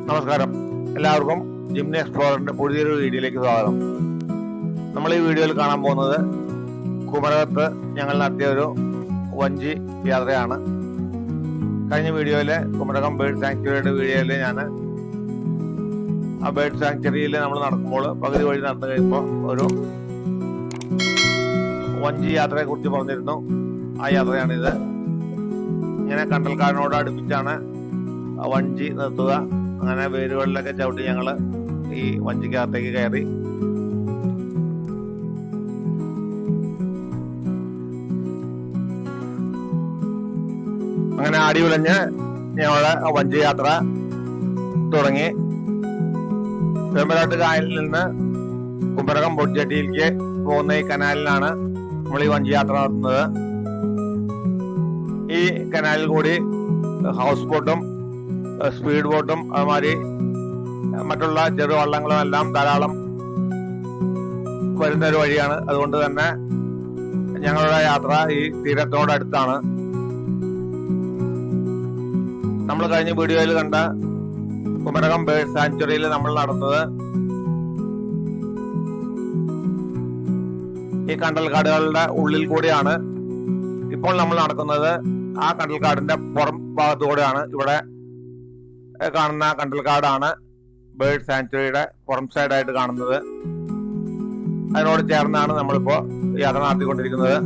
നമസ്കാരം, എല്ലാവർക്കും ജിംനി എക്സ്പ്ലോററിന്റെ പുതിയൊരു വീഡിയോയിലേക്ക് സ്വാഗതം. നമ്മൾ ഈ വീഡിയോയിൽ കാണാൻ പോകുന്നത് കുമരകത്ത് ഞങ്ങൾ നടത്തിയ ഒരു വഞ്ചി യാത്രയാണ്. കഴിഞ്ഞ വീഡിയോയിലെ കുമരകം ബേർഡ് സാങ്ച്വറിയുടെ വീഡിയോയിൽ ഞാൻ ആ ബേർഡ് സാങ്ച്വറിയിൽ നമ്മൾ നടക്കുമ്പോൾ പകുതി വഴി നടന്നു കഴിയുമ്പോൾ ഒരു വഞ്ചി യാത്രയെ കുറിച്ച് പറഞ്ഞിരുന്നു. ആ യാത്രയാണിത്. ഇങ്ങനെ കണ്ടൽക്കാടിനോട് അടുപ്പിച്ചാണ് വഞ്ചി നിർത്തുക. അങ്ങനെ വേരുകളിലൊക്കെ ചവിട്ടി ഞങ്ങൾ ഈ വഞ്ചിക്കകത്തേക്ക് കയറി. അങ്ങനെ അടിയുലഞ്ഞ് ഞങ്ങളുടെ വഞ്ചി യാത്ര തുടങ്ങി. വേമ്പനാട്ട് കായലിൽ നിന്ന് കുമരകം ബോട്ട്ജെട്ടിയിലേക്ക് പോകുന്ന ഈ കനാലിലാണ് നമ്മൾ ഈ വഞ്ചി യാത്ര നടത്തുന്നത്. ഈ കനാലിൽ കൂടി ഹൗസ് ബോട്ടും സ്പീഡ് ബോട്ടും അതുമാതിരി മറ്റുള്ള ചെറുവള്ളങ്ങളും എല്ലാം ധാരാളം വരുന്ന ഒരു വഴിയാണ്. അതുകൊണ്ട് തന്നെ ഞങ്ങളുടെ യാത്ര ഈ തീരത്തോടടുത്താണ്. നമ്മൾ കഴിഞ്ഞ വീഡിയോയിൽ കണ്ട കുമരകം ബേർഡ് സാങ്ച്വറിയിൽ നമ്മൾ നടന്നത് ഈ കണ്ടൽക്കാടുകളുടെ ഉള്ളിൽ കൂടിയാണ്. ഇപ്പോൾ നമ്മൾ നടക്കുന്നത് ആ കണ്ടൽക്കാടിന്റെ പുറം ഭാഗത്തുകൂടെയാണ്. ഇവിടെ കാണുന്ന കണ്ടൽക്കാടാണ് ബേർഡ് സാങ്ച്വറിയുടെ പുറം സൈഡായിട്ട് കാണുന്നത്. അതിനോട് ചേർന്നാണ് നമ്മളിപ്പോ യാത്ര നടത്തിക്കൊണ്ടിരിക്കുന്നത്.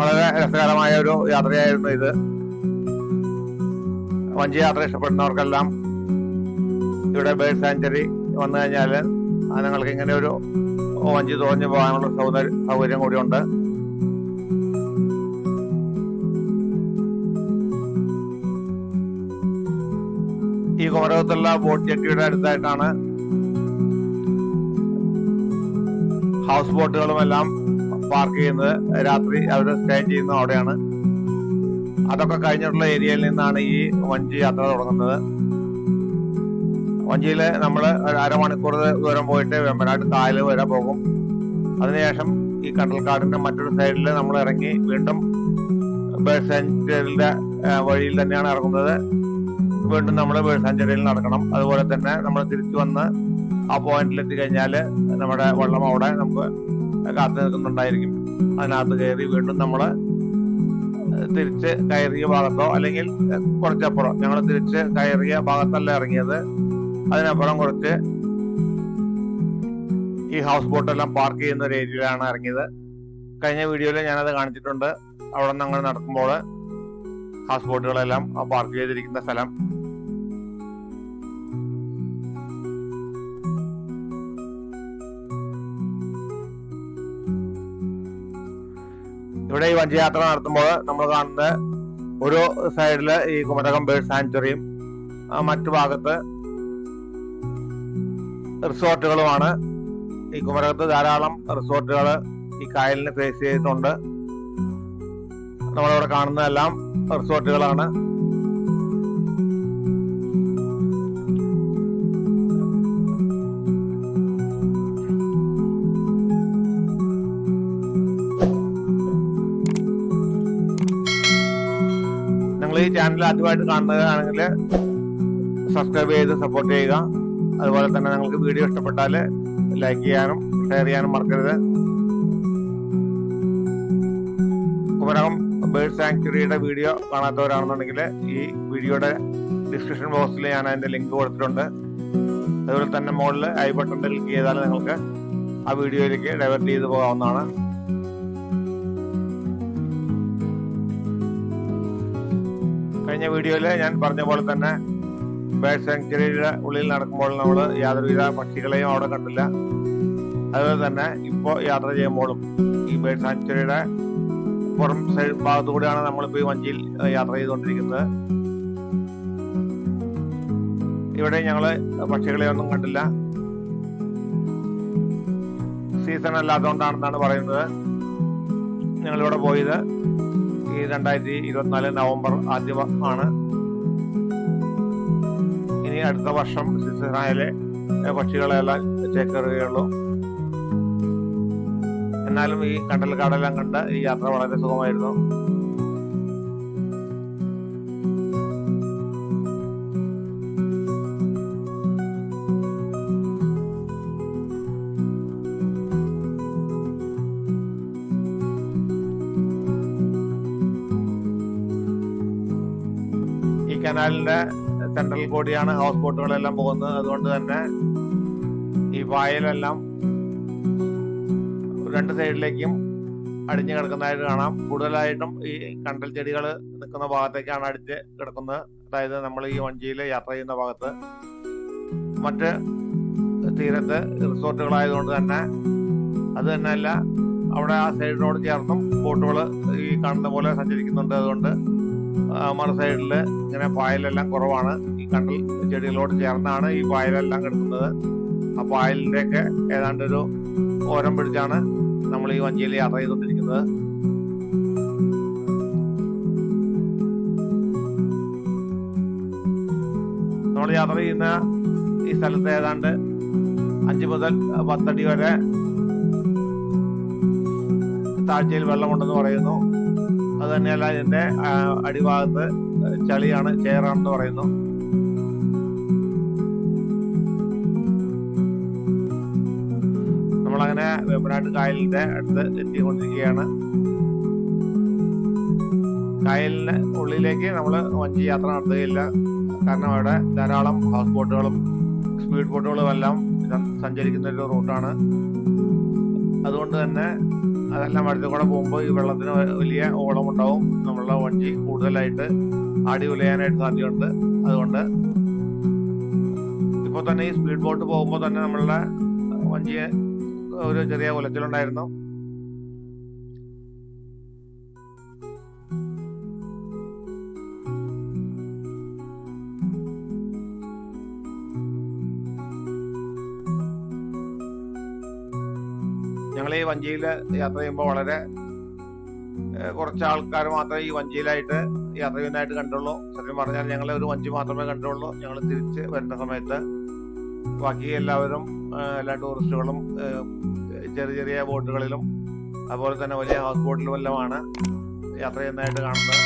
വളരെ രസകരമായ ഒരു യാത്രയായിരുന്നു ഇത്. വഞ്ചി യാത്ര ഇഷ്ടപ്പെടുന്നവർക്കെല്ലാം ഇവിടെ ബേർഡ് സാങ്ച്വറി വന്നു കഴിഞ്ഞാൽ നിങ്ങൾക്ക് ഇങ്ങനെ ഒരു വഞ്ചി തുറഞ്ഞു പോകാനുള്ള സൗകര്യം കൂടിയുണ്ട്. ഈ കുമരകത്തുള്ള ബോട്ട് ജെട്ടിയുടെ അടുത്തായിട്ടാണ് ഹൗസ് ബോട്ടുകളും എല്ലാം പാർക്ക് ചെയ്യുന്നത്. രാത്രി അവർ സ്റ്റേ ചെയ്യുന്നത് അവിടെയാണ്. അതൊക്കെ കഴിഞ്ഞിട്ടുള്ള ഏരിയയിൽ നിന്നാണ് ഈ വഞ്ചി യാത്ര തുടങ്ങുന്നത്. വഞ്ചിയിൽ നമ്മൾ അരമണിക്കൂർ ദൂരം പോയിട്ട് വെമ്പനാട്ട് കായൽ വരെ പോകും. അതിനുശേഷം ഈ കണ്ടൽക്കാടിന്റെ മറ്റൊരു സൈഡിൽ നമ്മൾ ഇറങ്ങി വീണ്ടും ബേർഡ് സാങ്ച്വറിയുടെ വഴിയിൽ തന്നെയാണ് ഇറങ്ങുന്നത്. വീണ്ടും നമ്മൾ ബേർഡ് സാങ്ച്വറിയിൽ നടക്കണം. അതുപോലെ തന്നെ നമ്മൾ തിരിച്ചു വന്ന് ആ പോയിന്റിൽ എത്തിക്കഴിഞ്ഞാൽ നമ്മുടെ വള്ളം അവിടെ നമുക്ക് കാത്തു നിൽക്കുന്നുണ്ടായിരിക്കും. അതിനകത്ത് കയറി വീണ്ടും നമ്മൾ തിരിച്ച് കയറിയ ഭാഗത്തോ അല്ലെങ്കിൽ കുറച്ചപ്പുറം, ഞങ്ങൾ തിരിച്ച് കയറിയ ഭാഗത്തല്ല ഇറങ്ങിയത്, അതിനപ്പുറം കുറച്ച് ഈ ഹൗസ് ബോട്ടെല്ലാം പാർക്ക് ചെയ്യുന്ന ഒരു ഏരിയയിലാണ് ഇറങ്ങിയത്. കഴിഞ്ഞ വീഡിയോയിൽ ഞാനത് കാണിച്ചിട്ടുണ്ട്. അവിടെ നിന്ന് അങ്ങനെ നടക്കുമ്പോൾ ഹൗസ് ബോട്ടുകളെല്ലാം പാർക്ക് ചെയ്തിരിക്കുന്ന സ്ഥലം. ഇവിടെ ഈ വഞ്ചി യാത്ര നടത്തുമ്പോൾ നമ്മൾ കാണുന്നത് ഒരു സൈഡില് ഈ കുമരകം ബേർഡ് സാങ്ച്വറിയും മറ്റു ഭാഗത്ത് റിസോർട്ടുകളുമാണ്. ഈ കുമരകത്ത് ധാരാളം റിസോർട്ടുകൾ ഈ കായലിന് ഫേസ് ചെയ്തിട്ടുണ്ട്. നമ്മളിവിടെ കാണുന്നതെല്ലാം റിസോർട്ടുകളാണ്. നിങ്ങൾ ഈ ചാനൽ ആദ്യമായിട്ട് കാണുന്നതാണെങ്കിൽ സബ്സ്ക്രൈബ് ചെയ്ത് സപ്പോർട്ട് ചെയ്യുക. അതുപോലെ തന്നെ നിങ്ങൾക്ക് വീഡിയോ ഇഷ്ടപ്പെട്ടാൽ ലൈക്ക് ചെയ്യാനും ഷെയർ ചെയ്യാനും മറക്കരുത്. കുമരകം ബേർഡ് സാങ്ച്വറിയുടെ വീഡിയോ കാണാത്തവരാണെന്നുണ്ടെങ്കിൽ ഈ വീഡിയോയുടെ ഡിസ്ക്രിപ്ഷൻ ബോക്സിൽ ഞാൻ അതിന്റെ ലിങ്ക് കൊടുത്തിട്ടുണ്ട്. അതുപോലെ തന്നെ മുകളിൽ ഐ ബട്ടൺ ക്ലിക്ക് ചെയ്താൽ നിങ്ങൾക്ക് ആ വീഡിയോയിലേക്ക് ഡൈവേർട്ട് ചെയ്ത് പോകാവുന്നതാണ്. കഴിഞ്ഞ വീഡിയോയിൽ ഞാൻ പറഞ്ഞ പോലെ തന്നെ ബേർഡ് സാങ്ച്വറിയുടെ ഉള്ളിൽ നടക്കുമ്പോൾ നമ്മൾ യാതൊരുവിധ പക്ഷികളെയും അവിടെ കണ്ടില്ല. അതുപോലെ തന്നെ ഇപ്പോൾ യാത്ര ചെയ്യുമ്പോഴും ഈ ബേർഡ് സാങ്ച്വറിയുടെ പുറം സൈഡ് ഭാഗത്തുകൂടെയാണ് നമ്മളിപ്പോൾ ഈ വഞ്ചിയിൽ യാത്ര ചെയ്തുകൊണ്ടിരിക്കുന്നത്. ഇവിടെ ഞങ്ങള് പക്ഷികളെ ഒന്നും കണ്ടില്ല. സീസൺ അല്ലാത്തതുകൊണ്ടാണെന്നാണ് പറയുന്നത്. ഞങ്ങളിവിടെ പോയത് ഈ 2024 നവംബർ ആദ്യമാണ്. ഇനി അടുത്ത വർഷം സീസണായാലേ പക്ഷികളെല്ലാം ചേക്കേറുകയുള്ളൂ. എന്നാലും ഈ കണ്ടൽക്കാടെല്ലാം കണ്ട് ഈ യാത്ര വളരെ സുഖമായിരുന്നു. ഈ കനാലിന്റെ സെൻട്രൽ കൂടിയാണ് ഹൗസ് ബോട്ടുകളെല്ലാം പോകുന്നത്. അതുകൊണ്ട് തന്നെ ഈ പായലെല്ലാം രണ്ട് സൈഡിലേക്കും അടിഞ്ഞു കിടക്കുന്നതായിട്ട് കാണാം. കൂടുതലായിട്ടും ഈ കണ്ടൽ ചെടികൾ നിൽക്കുന്ന ഭാഗത്തേക്കാണ് അടിച്ച് കിടക്കുന്നത്. അതായത് നമ്മൾ ഈ വഞ്ചിയിൽ യാത്ര ചെയ്യുന്ന ഭാഗത്ത്. മറ്റ് തീരത്ത് റിസോർട്ടുകളായതുകൊണ്ട് തന്നെ അത് തന്നെയല്ല, അവിടെ ആ സൈഡിനോട് ചേർന്നും ബോട്ടുകൾ ഈ കാണുന്ന പോലെ സഞ്ചരിക്കുന്നുണ്ട്. അതുകൊണ്ട് മറു സൈഡിൽ ഇങ്ങനെ പായലെല്ലാം കുറവാണ്. ഈ കണ്ടൽ ചെടികളോട് ചേർന്നാണ് ഈ പായലെല്ലാം കിടക്കുന്നത്. ആ പായലിൻ്റെയൊക്കെ ഏതാണ്ടൊരു ഓരം പിടിച്ചാണ് നമ്മൾ ഈ വഞ്ചിയിൽ യാത്ര ചെയ്തുകൊണ്ടിരിക്കുന്നത്. നമ്മൾ യാത്ര ചെയ്യുന്ന ഈ സ്ഥലത്ത് ഏതാണ്ട് 5 മുതൽ 10 അടി വരെ താഴ്ചയിൽ വെള്ളമുണ്ടെന്ന് പറയുന്നു. അത് തന്നെയല്ല, ഇതിന്റെ അടിഭാഗത്ത് ചളിയാണ്, ചേറാണെന്ന് പറയുന്നു. നമ്മളങ്ങനെ വേമ്പനാട്ട് കായലിന്റെ അടുത്ത് എത്തിക്കൊണ്ടിരിക്കുകയാണ്. കായലിന് ഉള്ളിലേക്ക് നമ്മൾ വഞ്ചി യാത്ര നടത്തുകയില്ല. കാരണം അവിടെ ധാരാളം ഹൗസ് ബോട്ടുകളും സ്പീഡ് ബോട്ടുകളും എല്ലാം സഞ്ചരിക്കുന്ന ഒരു റൂട്ടാണ്. അതുകൊണ്ട് തന്നെ അതെല്ലാം അടുത്ത് കൂടെ പോകുമ്പോൾ ഈ വെള്ളത്തിന് വലിയ ഓളമുണ്ടാവും. നമ്മളുടെ വഞ്ചി കൂടുതലായിട്ട് ആടി ഉലയാനായിട്ട് സാധ്യതയുണ്ട്. അതുകൊണ്ട് ഇപ്പോൾ തന്നെ ഈ സ്പീഡ് ബോട്ട് പോകുമ്പോൾ തന്നെ നമ്മളുടെ വഞ്ചിയെ ഒരു ചെറിയ ഉലച്ചിലുണ്ടായിരുന്നു. ഞങ്ങൾ ഈ വഞ്ചിയിൽ യാത്ര ചെയ്യുമ്പോൾ വളരെ കുറച്ച് ആൾക്കാർ മാത്രമേ ഈ വഞ്ചിയിലായിട്ട് യാത്ര ചെയ്യുന്നതായിട്ട് കണ്ടുള്ളൂ. സത്യം പറഞ്ഞാൽ ഞങ്ങൾ ഒരു വഞ്ചി മാത്രമേ കണ്ടുള്ളൂ. ഞങ്ങൾ തിരിച്ച് വരുന്ന സമയത്ത് ബാക്കി എല്ലാവരും, എല്ലാ ടൂറിസ്റ്റുകളും ചെറിയ ചെറിയ ബോട്ടുകളിലും അതുപോലെ തന്നെ വലിയ ഹൗസ് ബോട്ടിലും എല്ലാമാണ് യാത്ര ചെയ്യുന്നതായിട്ട് കാണുന്നത്.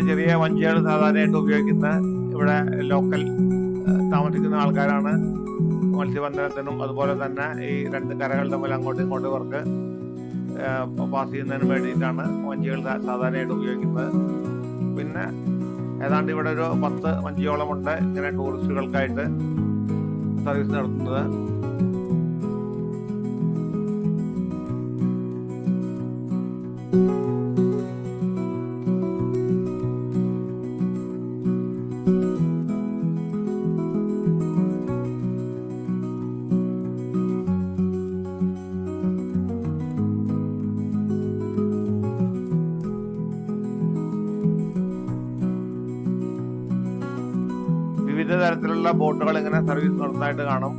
ചെറിയ വഞ്ചികൾ സാധാരണയായിട്ട് ഉപയോഗിക്കുന്ന ഇവിടെ ലോക്കൽ താമസിക്കുന്ന ആൾക്കാരാണ്. മത്സ്യബന്ധനത്തിനും അതുപോലെ തന്നെ ഈ രണ്ട് കരകൾ തമ്മിൽ അങ്ങോട്ടും ഇങ്ങോട്ടും ഇവർക്ക് പാസ് ചെയ്യുന്നതിന് വേണ്ടിയിട്ടാണ് വഞ്ചികൾ സാധാരണയായിട്ട് ഉപയോഗിക്കുന്നത്. പിന്നെ ഏതാണ്ട് ഇവിടെ ഒരു 10 വഞ്ചിയോളമുണ്ട് ഇങ്ങനെ ടൂറിസ്റ്റുകൾക്കായിട്ട് സർവീസ് നടത്തുന്നത്. വിവിധ തരത്തിലുള്ള ബോട്ടുകൾ ഇങ്ങനെ സർവീസ് നടത്തുന്നതായിട്ട് കാണും.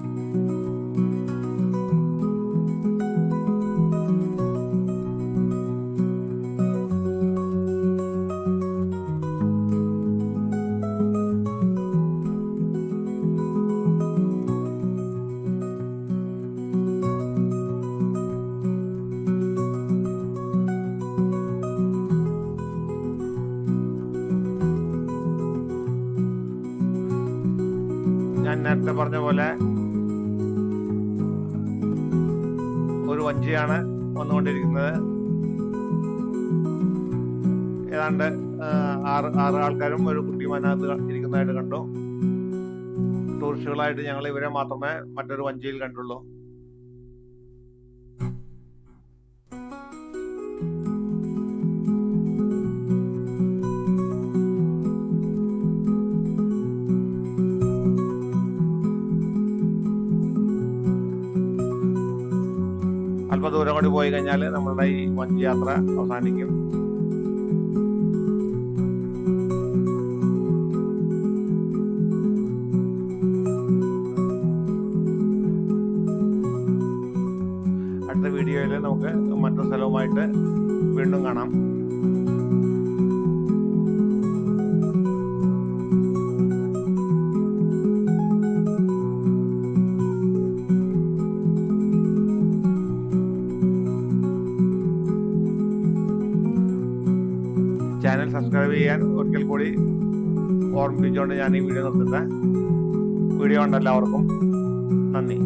ഞാൻ നേരത്തെ പറഞ്ഞ പോലെ ഒരു വഞ്ചിയാണ് വന്നുകൊണ്ടിരിക്കുന്നത്. ഏതാണ്ട് 6 ആൾക്കാരും ഒരു കുട്ടിയുമതിനകത്ത് ഇരിക്കുന്നതായിട്ട് കണ്ടു. ടൂറിസ്റ്റുകളായിട്ട് ഞങ്ങൾ ഇവരെ മാത്രമേ മറ്റൊരു വഞ്ചിയിൽ കണ്ടുള്ളൂ. ദൂരം കൂടി പോയി കഴിഞ്ഞാൽ നമ്മളുടെ ഈ വഞ്ചി യാത്ര അവസാനിക്കും. അടുത്ത വീഡിയോയിൽ നമുക്ക് മറ്റൊരു സ്ഥലവുമായിട്ട് വീണ്ടും കാണാം. ചാനൽ സബ്സ്ക്രൈബ് ചെയ്യാൻ ഒരിക്കൽ കൂടി ഓർമ്മിപ്പിച്ചുകൊണ്ട് ഞാൻ ഈ വീഡിയോ നിർത്തുന്നത്. വീഡിയോ കണ്ട എല്ലാവർക്കും നന്ദി.